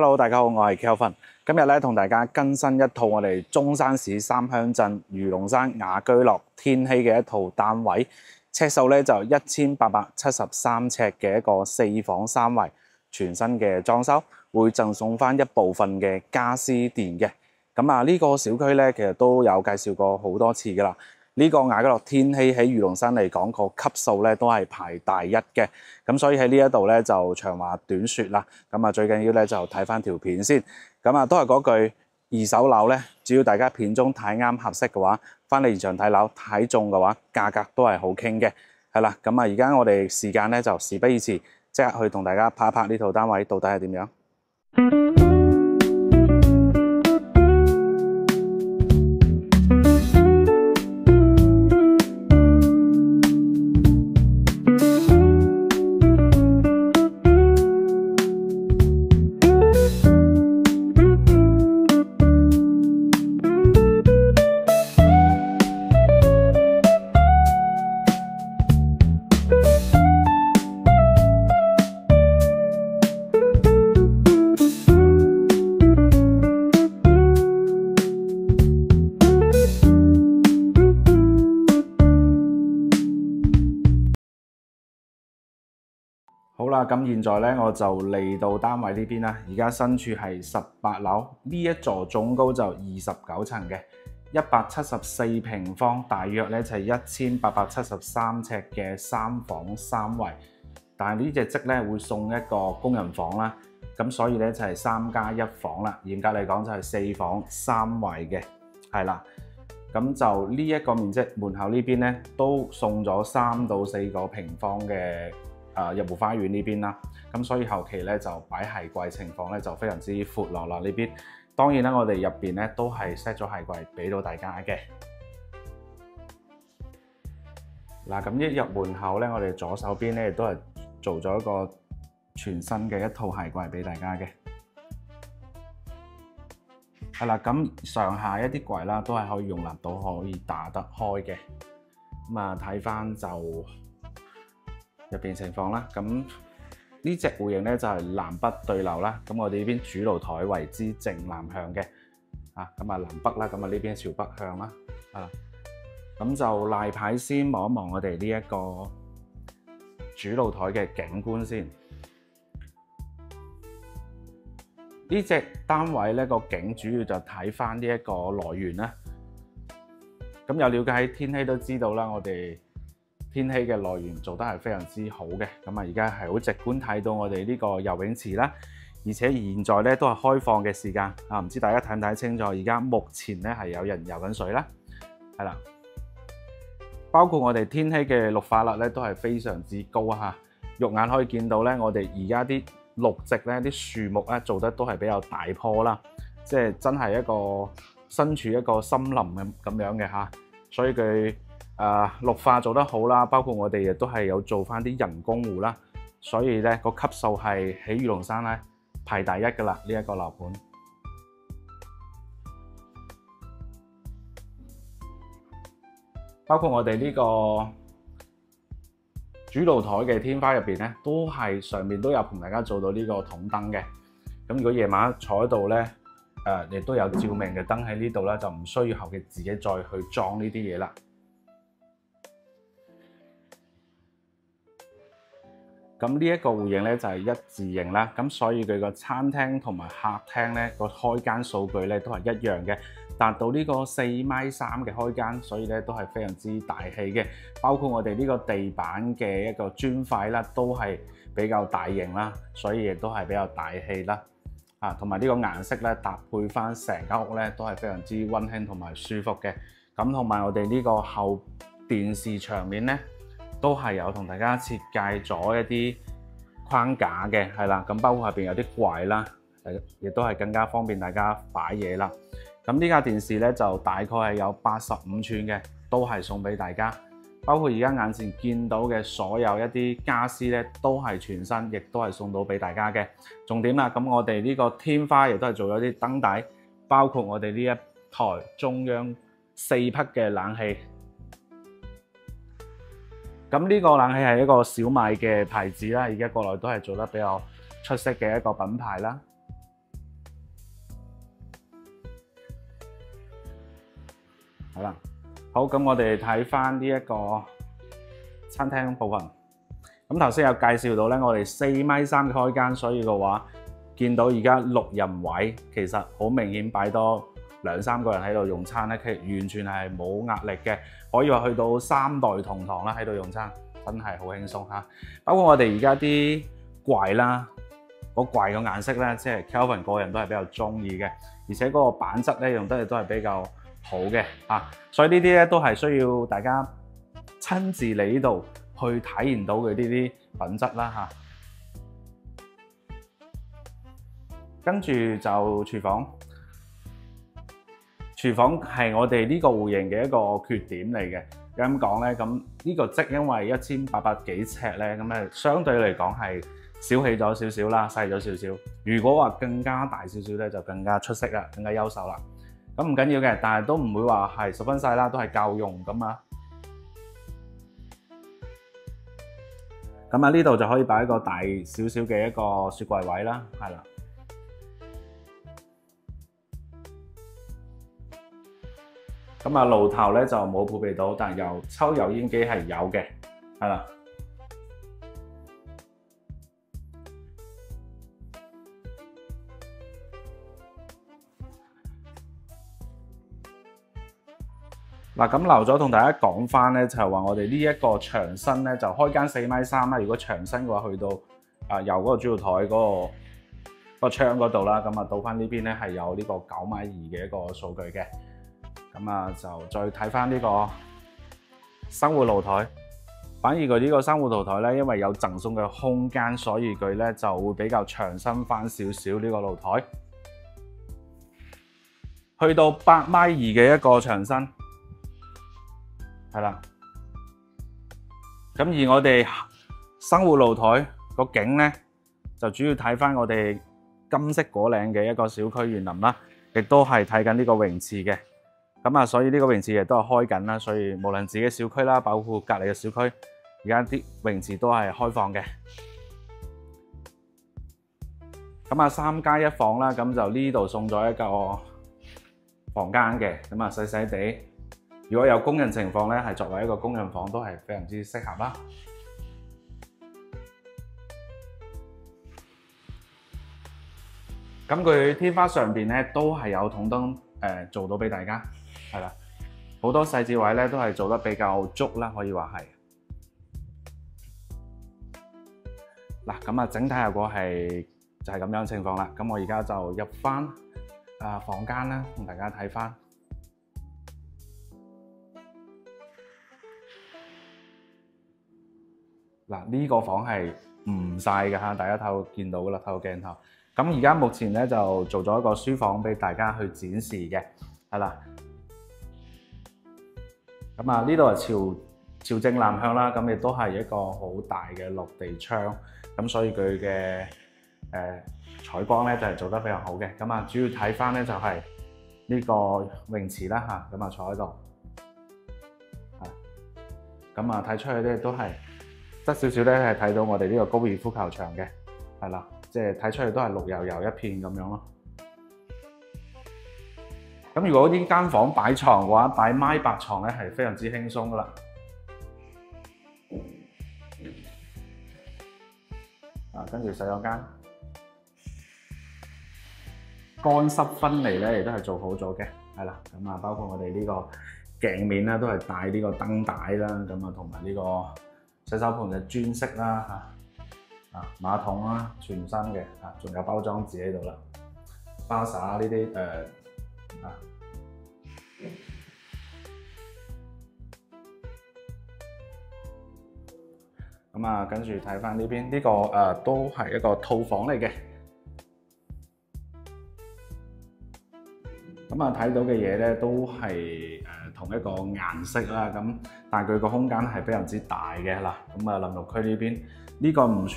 Hello， 大家好，我係 Kelvin。今日咧同大家更新一套我哋中山市三鄉鎮魚龍山雅居樂天禧嘅一套單位，尺數咧就1873尺嘅一個4房3衛，全新嘅裝修，會贈送翻一部分嘅家私電嘅。咁啊，呢個小區咧其實都有介紹過好多次噶啦。呢個雅居樂天禧喺魚龍山嚟講個級數咧都係排第一嘅，咁所以喺呢一度咧就長話短説啦。咁啊最緊要咧就睇翻條片先。咁啊都係嗰句，二手樓咧，只要大家片中睇啱合適嘅話，翻嚟現場睇樓睇中嘅話，價格都係好傾嘅。係啦，咁啊而家我哋時間咧就事不宜遲，即刻去同大家拍一拍呢套單位到底係點樣。好啦，咁現在咧我就嚟到單位呢邊啦。而家身處係18樓，呢一座總高就29層嘅，174平方，大約咧就係1873尺嘅3房3衛。但係呢隻則咧會送一個工人房啦，咁所以咧就係3+1房啦。嚴格嚟講就係4房3衛嘅，係啦。咁就呢一個面積，門口呢邊咧都送咗3到4個平方嘅。入戶花園呢邊啦，咁所以後期咧就擺鞋櫃情況咧就非常之闊落啦呢邊。當然啦，我哋入邊咧都係 set 咗鞋櫃俾到大家嘅。嗱，咁一入門口咧，我哋左手邊咧亦都係做咗一個全新嘅一套鞋櫃俾大家嘅。係啦，咁上下一啲櫃啦都係可以容納到，可以打得開嘅。咁啊，睇翻就入邊情況啦，咁呢隻戶型咧就係南北對流啦。咁我哋呢邊主露台為之正南向嘅，咁啊南北啦，咁啊呢邊朝北向啦，咁就例牌先望一望我哋呢一個主露台嘅景觀先。呢隻單位咧個景主要就睇翻呢一個來源啦。咁有了解喺天禧都知道啦，我哋天禧嘅來源做得係非常之好嘅，咁啊而家係好直觀睇到我哋呢個游泳池啦，而且現在咧都係開放嘅時間啊，唔知大家睇唔睇清楚？而家目前咧係有人游緊水啦，係啦，包括我哋天禧嘅綠化率咧都係非常之高嚇，肉眼可以見到咧，我哋而家啲綠植咧啲樹木咧做得都係比較大棵啦，即係真係一個身處一個森林咁樣嘅嚇，所以佢綠化做得好啦，包括我哋亦都係有做翻啲人工湖啦，所以咧個級數係喺魚龍山咧排第一㗎啦，呢一個樓盤。包括我哋呢個主露台嘅天花入邊咧，都係上面都有同大家做到呢個筒燈嘅。咁如果夜晚坐喺度咧，亦都有照明嘅燈喺呢度啦，就唔需要後期自己再去裝呢啲嘢啦。咁呢一個戶型咧就係一字型啦，咁所以佢個餐廳同埋客廳咧個開間數據咧都係一樣嘅，達到呢個4.3米嘅開間，所以咧都係非常之大氣嘅。包括我哋呢個地板嘅一個磚塊啦，都係比較大型啦，所以亦都係比較大氣啦。同埋呢個顏色咧搭配翻成間屋咧都係非常之溫馨同埋舒服嘅。咁同埋我哋呢個後電視牆面咧，都係有同大家設計咗一啲框架嘅，係啦，咁包括下邊有啲櫃啦，亦都係更加方便大家擺嘢啦。咁呢架電視咧就大概係有85寸嘅，都係送俾大家。包括而家眼前見到嘅所有一啲家私咧，都係全新，亦都係送到俾大家嘅。重點啦，咁我哋呢個天花亦都係做咗啲燈帶，包括我哋呢一台中央4匹嘅冷氣。咁呢個冷氣係一個小米嘅牌子啦，而家國內都係做得比較出色嘅一個品牌啦。係啦。好，咁我哋睇翻呢一個餐廳部分。咁頭先有介紹到咧，我哋4.3米嘅開間，所以嘅話見到而家6人位，其實好明顯擺多2、3個人喺度用餐咧，其實完全係冇壓力嘅，可以話去到3代同堂啦喺度用餐，真係好輕鬆嚇。包括我哋而家啲櫃啦，個櫃嘅顏色咧，即係 Kelvin 個人都係比較中意嘅，而且嗰個板質咧用得都係比較好嘅嚇，所以呢啲咧都係需要大家親自嚟呢度去體驗到嘅呢啲品質啦嚇。跟住就廚房，廚房係我哋呢個戶型嘅一個缺點嚟嘅。咁講咧，咁呢個積因為1800幾尺咧，咁咧相對嚟講係小氣咗少少啦，細咗少少。如果話更加大少少咧，就更加出色啦，更加優秀啦。咁唔緊要嘅，但係都唔會話係十分細啦，都係夠用咁啊。咁啊，呢度就可以擺一個大少少嘅一個雪櫃位啦，係啦。咁啊，爐頭咧就冇配備到，但係抽油煙機係有嘅，係啦。嗱，咁留咗同大家講翻咧，就係話我哋呢一個牆身咧就開間4.3米啦。如果牆身嘅話，去到由嗰個主要台嗰個窗嗰度啦，咁啊到翻呢邊咧係有呢個9.2米嘅一個數據嘅。咁啊，就再睇翻呢個生活露台，反而佢呢個生活露台咧，因為有贈送嘅空間，所以佢咧就會比較長身翻少少呢個露台，去到8.2米嘅一個牆身，係啦。咁而我哋生活露台個景咧，就主要睇翻我哋金色果嶺嘅一個小區園林啦，亦都係睇緊呢個泳池嘅。咁啊，所以呢個泳池亦都係開緊啦，所以無論自己小區啦，包括隔離嘅小區，而家啲泳池都係開放嘅。咁啊，3+1房啦，咁就呢度送咗一個房間嘅，咁啊細細地。如果有工人情況咧，係作為一個工人房都係非常之適合啦。咁佢天花上邊咧都係有筒燈做到俾大家。係啦，好多細節位咧都係做得比較足啦，可以話係。嗱，咁啊，整體效果係就係咁樣情況啦。咁我而家就入翻房間啦，同大家睇翻。嗱，呢個房係唔晒嘅嚇，大家見到噶啦，透過鏡頭。咁而家目前咧就做咗一個書房俾大家去展示嘅，係啦。咁啊，呢度係朝正南向啦，咁亦都係一個好大嘅落地窗，咁所以佢嘅採光咧就係做得比較好嘅。咁啊，主要睇翻咧就係呢個泳池啦嚇，咁啊坐喺度，咁啊睇出去咧都係得少少咧係睇到我哋呢個高爾夫球場嘅，係啦，即係睇出去都係綠油油一片咁樣咯。咁如果呢間房擺床嘅話，擺米白床咧係非常之輕鬆噶啦。跟住洗手間，乾濕分離咧亦都係做好咗嘅，係啦。咁啊，包括我哋呢個鏡面啦，都係帶呢個燈帶啦，咁啊同埋呢個洗手盆嘅專色啦，馬桶啦，全新嘅，仲有包裝紙喺度啦，花灑呢啲咁啊，跟住睇翻呢邊，呢個都係一個套房嚟嘅。咁啊，睇到嘅嘢咧都係同一個顏色啦，咁但係佢個空間係非常之大嘅啦。咁啊，淋浴區呢邊呢個唔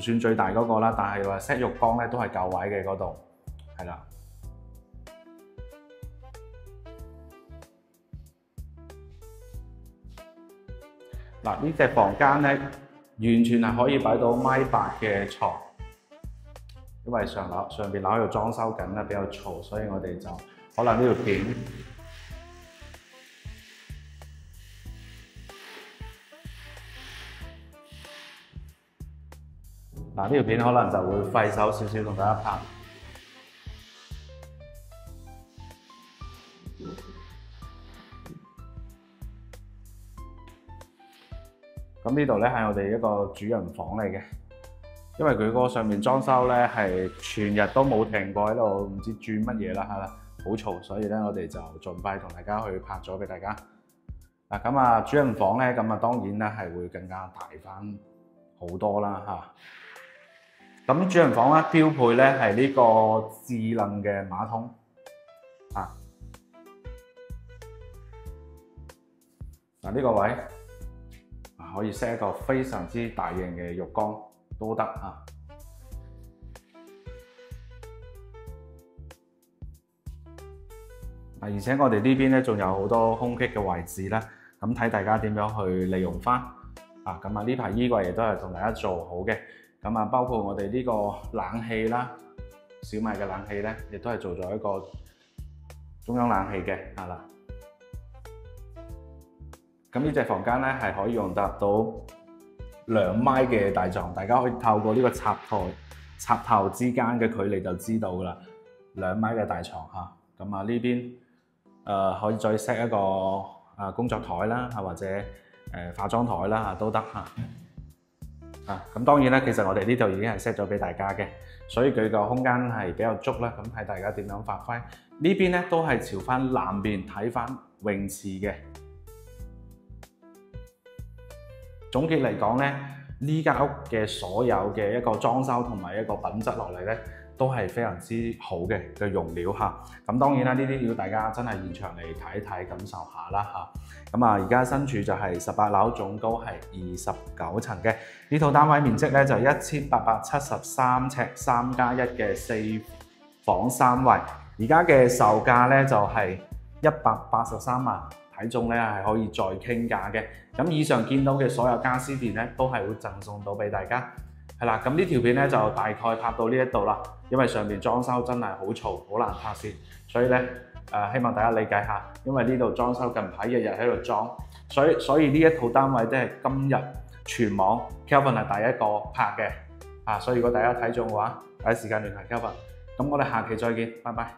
算最大嗰個啦，但係話 set 浴缸咧都係夠位嘅嗰度，係啦。嗱，呢隻房間咧，完全係可以擺到1.8米嘅床，因為上邊樓喺度裝修緊啦，比較嘈，所以我哋就可能呢條件嗱，呢條片可能就會費手少少同大家拍。咁呢度咧係我哋一個主人房嚟嘅，因為佢嗰個上面裝修咧係全日都冇停過喺度，唔知轉乜嘢啦，係啦，好嘈，所以咧我哋就盡快同大家去拍咗俾大家。嗱，咁啊主人房咧，咁啊當然咧係會更加大翻好多啦嚇。咁主人房咧標配咧係呢個智能嘅馬桶啊。嗱，呢個位可以 set 一個非常之大型嘅浴缸都得嚇。而且我哋呢邊咧仲有好多空隙嘅位置啦，咁睇大家點樣去利用翻啊。咁啊呢排衣櫃亦都係同大家做好嘅，咁啊包括我哋呢個冷氣啦，小米嘅冷氣咧，亦都係做咗一個中央冷氣嘅係啦。咁呢隻房間咧係可以用得到2米嘅大床，大家可以透過呢個插頭之間嘅距離就知道㗎啦，2米嘅大床嚇。咁啊呢邊可以再 set 一個工作台啦，或者化妝台啦都得嚇。咁當然啦，其實我哋呢度已經係 set 咗俾大家嘅，所以佢個空間係比較足啦。咁睇大家點樣發揮。呢邊咧都係朝翻南邊睇翻泳池嘅。總結嚟講咧，呢間屋嘅所有嘅一個裝修同埋一個品質落嚟咧，都係非常之好嘅用料嚇。咁當然啦，呢啲要大家真係現場嚟睇一睇，感受下啦嚇。咁啊，而家身處就係18樓，總高係29層嘅。呢套單位面積咧就1873尺3+1嘅4房3衛。而家嘅售價咧就係183萬。睇中咧係可以再傾價嘅，咁以上見到嘅所有家私電咧都係會贈送到俾大家，係啦。咁呢條片咧就大概拍到呢一度啦，因為上面裝修真係好嘈，好難拍攝，所以咧希望大家理解下，因為呢度裝修近排日日喺度裝，所以呢一套單位都係今日全網 Kelvin 係第一個拍嘅，所以如果大家睇中嘅話，第一時間聯繫 Kelvin。咁我哋下期再見，拜拜。